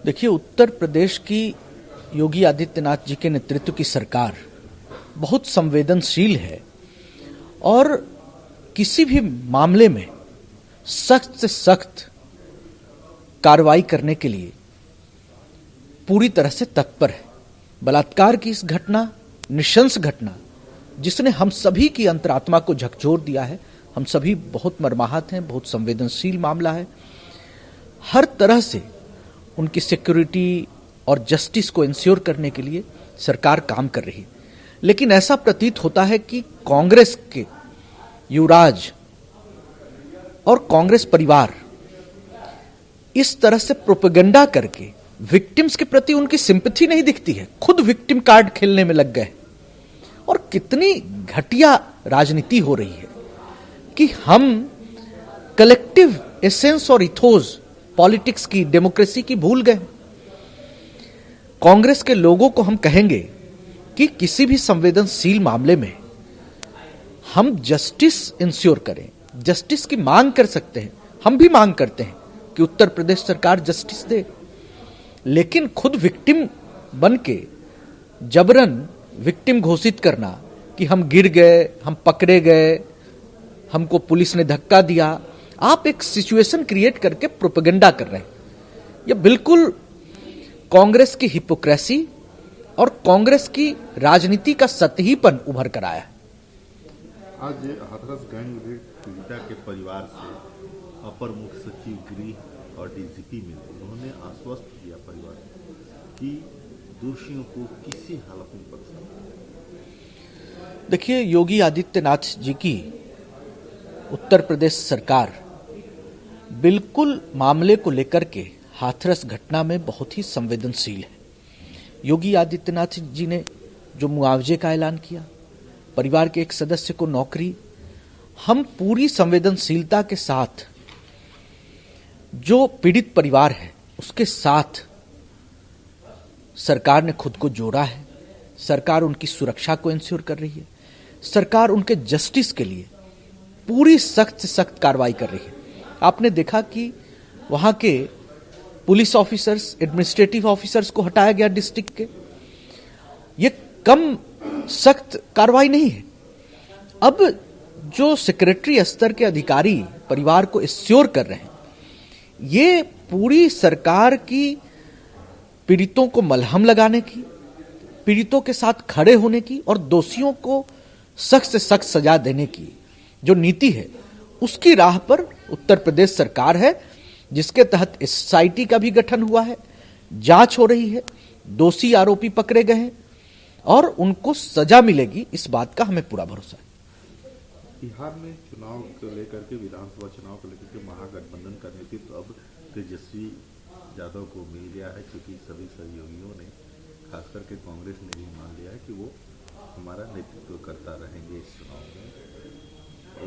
देखिए, उत्तर प्रदेश की योगी आदित्यनाथ जी के नेतृत्व की सरकार बहुत संवेदनशील है और किसी भी मामले में सख्त से सख्त कार्रवाई करने के लिए पूरी तरह से तत्पर है। बलात्कार की इस घटना, नृशंस घटना, जिसने हम सभी की अंतरात्मा को झकझोर दिया है, हम सभी बहुत मर्माहत हैं, बहुत संवेदनशील मामला है। हर तरह से उनकी सिक्योरिटी और जस्टिस को इंश्योर करने के लिए सरकार काम कर रही है। लेकिन ऐसा प्रतीत होता है कि कांग्रेस के युवराज और कांग्रेस परिवार इस तरह से प्रोपेगेंडा करके विक्टिम्स के प्रति उनकी सिंपैथी नहीं दिखती है, खुद विक्टिम कार्ड खेलने में लग गए। और कितनी घटिया राजनीति हो रही है कि हम कलेक्टिव एसेंस और इथोस पॉलिटिक्स की, डेमोक्रेसी की भूल गए। कांग्रेस के लोगों को हम कहेंगे कि किसी भी संवेदनशील मामले में हम जस्टिस इंश्योर करें, जस्टिस की मांग कर सकते हैं। हम भी मांग करते हैं कि उत्तर प्रदेश सरकार जस्टिस दे, लेकिन खुद विक्टिम बन के जबरन विक्टिम घोषित करना कि हम गिर गए, हम पकड़े गए, हमको पुलिस ने धक्का दिया, आप एक सिचुएशन क्रिएट करके प्रोपेगेंडा कर रहे हैं। यह बिल्कुल कांग्रेस की हिपोक्रेसी और कांग्रेस की राजनीति का सतहीपन उभर कर आया है। आज हाथरस गैंग रेप पीड़िता के परिवार से अपर मुख्य सचिव गृह और डीजीपी मिले। उन्होंने आश्वस्त किया परिवार कि दोषियों को किसी हालत में बख्शा। देखिए, योगी आदित्यनाथ जी की उत्तर प्रदेश सरकार बिल्कुल मामले को लेकर के हाथरस घटना में बहुत ही संवेदनशील है। योगी आदित्यनाथ जी ने जो मुआवजे का ऐलान किया, परिवार के एक सदस्य को नौकरी, हम पूरी संवेदनशीलता के साथ जो पीड़ित परिवार है उसके साथ सरकार ने खुद को जोड़ा है। सरकार उनकी सुरक्षा को इंश्योर कर रही है। सरकार उनके जस्टिस के लिए पूरी सख्त से सख्त कार्रवाई कर रही है। आपने देखा कि वहां के पुलिस ऑफिसर्स, एडमिनिस्ट्रेटिव ऑफिसर्स को हटाया गया डिस्ट्रिक्ट के। ये कम सख्त कार्रवाई नहीं है। अब जो सेक्रेटरी स्तर के अधिकारी परिवार को एश्योर कर रहे हैं, ये पूरी सरकार की पीड़ितों को मलहम लगाने की, पीड़ितों के साथ खड़े होने की और दोषियों को सख्त से सख्त सजा देने की जो नीति है, उसकी राह पर उत्तर प्रदेश सरकार है, जिसके तहत एसआईटी का भी गठन हुआ है, जांच हो रही है, दोषी आरोपी पकड़े गए हैं और उनको सजा मिलेगी, इस बात का हमें पूरा भरोसा है। बिहार में चुनाव को लेकर के, विधानसभा चुनाव को लेकर के महागठबंधन का नेतृत्व अब तेजस्वी यादव को मिल गया है, क्योंकि सभी सहयोगियों ने, खासकर के कांग्रेस ने भी मान लिया है कि वो हमारा नेतृत्व करता रहेंगे इस चुनाव में।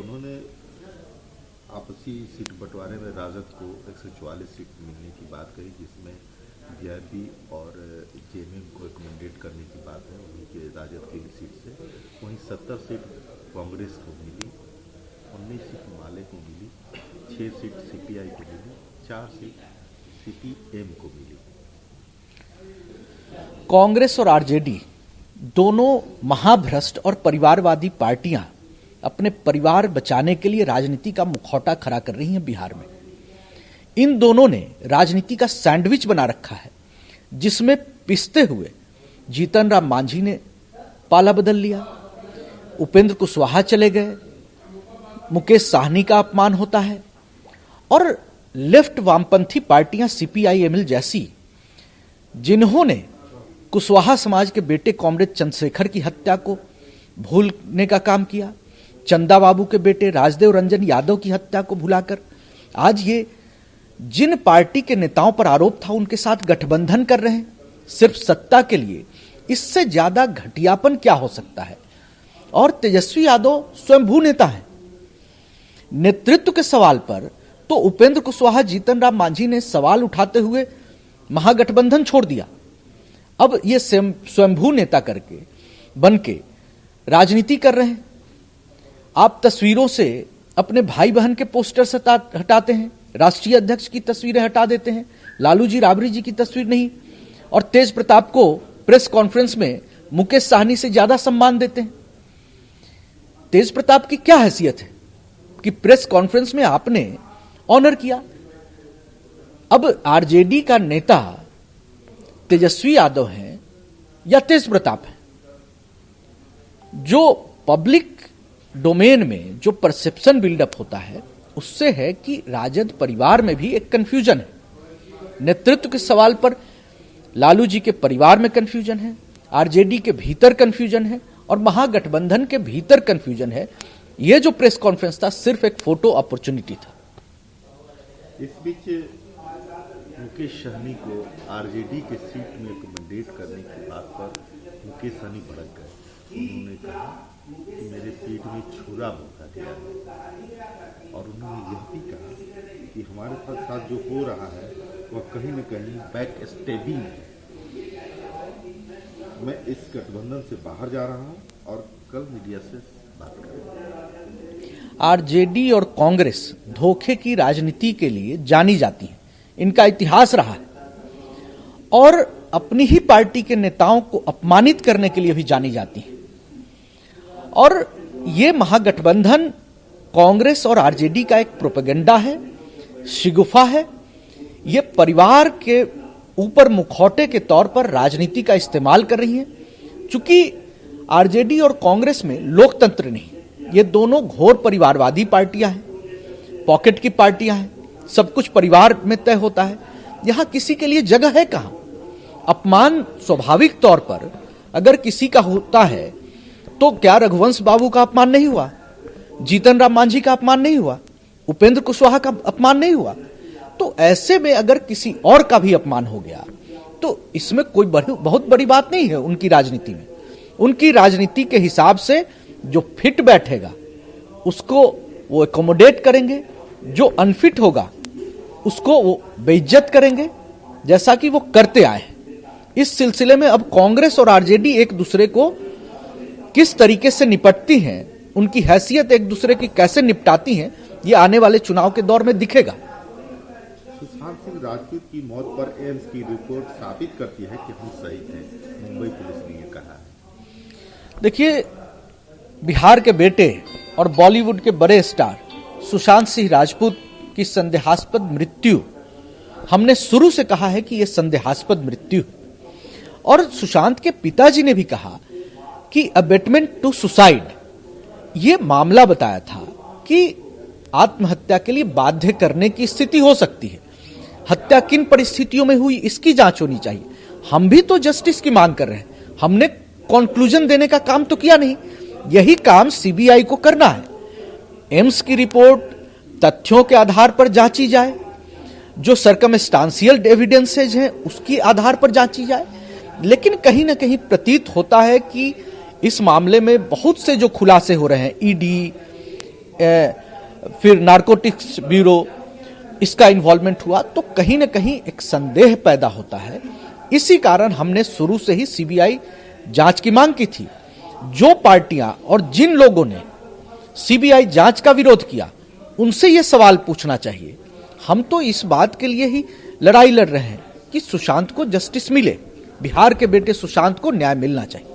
उन्होंने आपसी सीट बंटवारे में राजद को 144 सीट मिलने की बात कही, जिसमें वीआईपी और जेएमएम को एक मैंडेट करने की बात है उन्हीं के राजद की सीट से। वहीं 70 सीट कांग्रेस को मिली, 19 सीट माले को मिली, 6 सीट सीपीआई को मिली, 4 सीट सीपीएम को मिली। कांग्रेस और आरजेडी दोनों महाभ्रष्ट और परिवारवादी पार्टियां अपने परिवार बचाने के लिए राजनीति का मुखौटा खड़ा कर रही हैं बिहार में। इन दोनों ने राजनीति का सैंडविच बना रखा है, जिसमें पिसते हुए जीतन राम मांझी ने पाला बदल लिया, उपेंद्र कुशवाहा चले गए, मुकेश साहनी का अपमान होता है और लेफ्ट वामपंथी पार्टियां सीपीआई-एमएल जैसी, जिन्होंने कुशवाहा समाज के बेटे कॉमरेड चंद्रशेखर की हत्या को भूलने का काम किया, चंदा बाबू के बेटे राजदेव रंजन यादव की हत्या को भुलाकर आज ये जिन पार्टी के नेताओं पर आरोप था उनके साथ गठबंधन कर रहे हैं सिर्फ सत्ता के लिए। इससे ज्यादा घटियापन क्या हो सकता है? और तेजस्वी यादव स्वयंभू नेता है। नेतृत्व के सवाल पर तो उपेंद्र कुशवाहा, जीतन राम मांझी ने सवाल उठाते हुए महागठबंधन छोड़ दिया। अब ये स्वयंभू नेता करके बन के राजनीति कर रहे हैं। आप तस्वीरों से अपने भाई बहन के पोस्टर्स हटाते हैं, राष्ट्रीय अध्यक्ष की तस्वीरें हटा देते हैं, लालू जी राबड़ी जी की तस्वीर नहीं, और तेज प्रताप को प्रेस कॉन्फ्रेंस में मुकेश साहनी से ज्यादा सम्मान देते हैं। तेज प्रताप की क्या हैसियत है कि प्रेस कॉन्फ्रेंस में आपने ऑनर किया? अब आरजेडी का नेता तेजस्वी यादव हैं या तेज प्रताप है? जो पब्लिक डोमेन में जो परसेप्शन बिल्डअप होता है उससे है कि राजद परिवार में भी एक कंफ्यूजन है। नेतृत्व के सवाल पर लालू जी के परिवार में कंफ्यूजन है, आरजेडी के भीतर कंफ्यूजन है और महागठबंधन के भीतर कंफ्यूजन है। यह जो प्रेस कॉन्फ्रेंस था सिर्फ एक फोटो अपॉर्चुनिटी था। इस बीच मुकेश सहनी को आरजेडी के सीट में रिकमेंडेट करने की बात पर मुकेश सहनी भड़क गए। उन्होंने कहा कि मेरे सीट में छुरा भोंका गया है और उन्होंने यह भी कहा कि हमारे साथ जो हो रहा है वह कहीं न कहीं बैक स्टेबिंग है। मैं इस गठबंधन से बाहर जा रहा हूं और कल मीडिया से बात करूंगा। आरजेडी और कांग्रेस धोखे की राजनीति के लिए जानी जाती है, इनका इतिहास रहा है, और अपनी ही पार्टी के नेताओं को अपमानित करने के लिए भी जानी जाती है। और ये महागठबंधन कांग्रेस और आरजेडी का एक प्रोपेगेंडा है, शिगुफा है। ये परिवार के ऊपर मुखौटे के तौर पर राजनीति का इस्तेमाल कर रही हैं। चूंकि आरजेडी और कांग्रेस में लोकतंत्र नहीं, ये दोनों घोर परिवारवादी पार्टियां हैं, पॉकेट की पार्टियां हैं, सब कुछ परिवार में तय होता है। यहां किसी के लिए जगह है कहां? अपमान स्वाभाविक तौर पर अगर किसी का होता है तो क्या रघुवंश बाबू का अपमान नहीं हुआ? जीतन राम मांझी का अपमान नहीं हुआ? उपेंद्र कुशवाहा का अपमान नहीं हुआ? तो ऐसे में अगर किसी और का भी अपमान हो गया तो इसमें कोई बहुत बड़ी बात नहीं है। उनकी राजनीति में, उनकी राजनीति के हिसाब से जो फिट बैठेगा उसको वो एकोमोडेट करेंगे, जो अनफिट होगा उसको वो बेइज्जत करेंगे, जैसा कि वो करते आए। इस सिलसिले में अब कांग्रेस और आरजेडी एक दूसरे को किस तरीके से निपटती हैं, उनकी हैसियत एक दूसरे की कैसे निपटाती हैं, ये आने वाले चुनाव के दौर में दिखेगा। सुशांत सिंह राजपूत की मौत पर एम्स की रिपोर्ट साबित करती है कि हम सही थे, मुंबई पुलिस ने यह कहा है। देखिए, बिहार के बेटे और बॉलीवुड के बड़े स्टार सुशांत सिंह राजपूत की संदेहास्पद मृत्यु, हमने शुरू से कहा है कि यह संदेहास्पद मृत्यु है। और सुशांत के पिताजी ने भी कहा कि अबेटमेंट टू सुसाइड, यह मामला बताया था कि आत्महत्या के लिए बाध्य करने की स्थिति हो सकती है। हत्या किन परिस्थितियों में हुई इसकी जांच होनी चाहिए। हम भी तो जस्टिस की मांग कर रहे हैं, हमने कंक्लूजन देने का काम तो किया नहीं। यही काम सीबीआई को करना है। एम्स की रिपोर्ट तथ्यों के आधार पर जांची जाए, जो सर्कमस्टांशियल एविडेंसेज हैं उसके आधार पर जांची जाए। लेकिन कहीं ना कहीं प्रतीत होता है कि इस मामले में बहुत से जो खुलासे हो रहे हैं, ईडी, फिर नारकोटिक्स ब्यूरो, इसका इन्वॉल्वमेंट हुआ, तो कहीं ना कहीं एक संदेह पैदा होता है। इसी कारण हमने शुरू से ही सीबीआई जांच की मांग की थी। जो पार्टियां और जिन लोगों ने सीबीआई जांच का विरोध किया उनसे यह सवाल पूछना चाहिए। हम तो इस बात के लिए ही लड़ाई लड़ रहे हैं कि सुशांत को जस्टिस मिले, बिहार के बेटे सुशांत को न्याय मिलना चाहिए।